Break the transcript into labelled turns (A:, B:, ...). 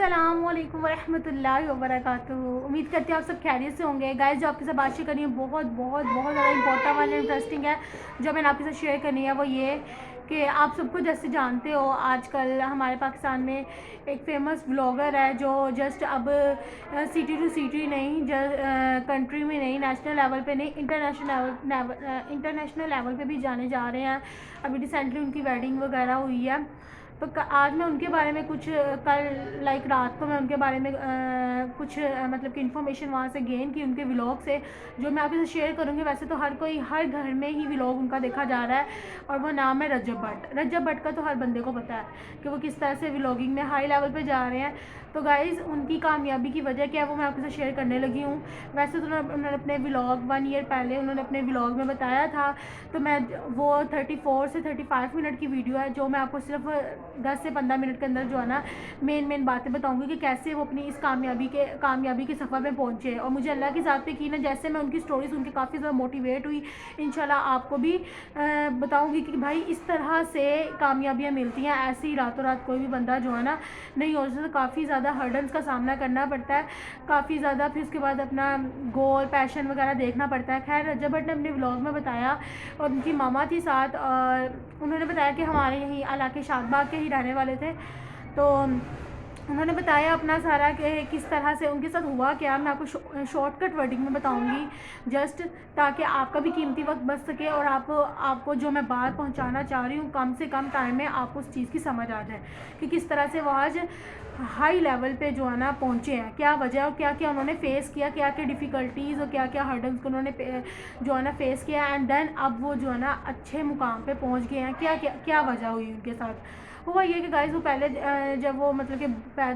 A: अस्सलामुअलैकुम वरहमतुल्लाहि वबरकातुहू। उम्मीद करती हूँ आप सब खैरियत से होंगे। गाइस, जो आपके साथ बात शेयर करनी है बहुत बहुत बहुत ज़्यादा इंपॉर्टेंट वाली इंटरेस्टिंग है। जो मैंने आपके साथ शेयर करनी है वो ये कि आप सबको जैसे जानते हो, आजकल हमारे पाकिस्तान में एक फ़ेमस व्लॉगर है जो जस्ट अब सिटी टू सिटी नहीं, कंट्री में नहीं, नेशनल लेवल पे नहीं, इंटरनेशनल लेवल पे भी जाने जा रहे हैं। अभी रिसेंटली उनकी वेडिंग वगैरह हुई है। तो आज मैं उनके बारे में कुछ कल रात को मैं उनके बारे में कुछ मतलब कि इन्फॉर्मेशन वहाँ से गेन की उनके व्लॉग से, जो मैं आपके साथ शेयर करूँगी। वैसे तो हर कोई हर घर में ही व्लॉग उनका देखा जा रहा है, और वो नाम है रजब भट्ट। रजब भट्ट का तो हर बंदे को पता है कि वो किस तरह से व्लॉगिंग में हाई लेवल पे जा रहे हैं। तो गाइज़, उनकी कामयाबी की वजह क्या है वो मैं आपके साथ शेयर करने लगी हूँ। वैसे तो उन्होंने अपने व्लॉग 1 ईयर पहले उन्होंने अपने व्लॉग में बताया था। तो मैं वो 34 से 35 मिनट की वीडियो है, जो मैं आपको सिर्फ 10 से 15 मिनट के अंदर जो है ना मेन बातें बताऊंगी कि कैसे वो अपनी इस कामयाबी के सफ़र में पहुंचे। और मुझे अल्लाह की ज़ात पे यकीन है, जैसे मैं उनकी स्टोरी सुन के काफ़ी ज़्यादा मोटिवेट हुई। इंशाल्लाह आपको भी बताऊंगी कि भाई इस तरह से कामयाबियाँ मिलती हैं। ऐसे ही रातों रात कोई भी बंदा जो है ना नहीं हो सकता। काफ़ी ज़्यादा हर्डल्स का सामना करना पड़ता है, काफ़ी ज़्यादा, फिर उसके बाद अपना गोल पैशन वगैरह देखना पड़ता है। खैर, रजब भट्ट ने अपने व्लॉग में बताया, और उनकी मामा थी साथ, और उन्होंने बताया कि हमारे यहीं इलाके शादबाग के ही रहने वाले थे। तो उन्होंने बताया अपना सारा कि किस तरह से उनके साथ हुआ क्या। मैं आपको शॉर्टकट वर्डिंग में बताऊंगी, जस्ट ताकि आपका भी कीमती वक्त बच सके, और आपको जो मैं बात पहुंचाना चाह रही हूँ कम से कम टाइम में आपको उस चीज़ की समझ आ जाए कि किस तरह से वो आज हाई लेवल पे जो है ना पहुँचे हैं, क्या वजह और क्या क्या उन्होंने फ़ेस किया, क्या क्या डिफ़िकल्टीज़ और क्या क्या हर्डल्स को उन्होंने जो है ना फ़ेस किया, एंड देन अब वो जो है ना अच्छे मुकाम पे पहुँच गए हैं। क्या क्या क्या वजह हुई उनके साथ। हुआ ये कि गाइस, वो पहले जब वो मतलब कि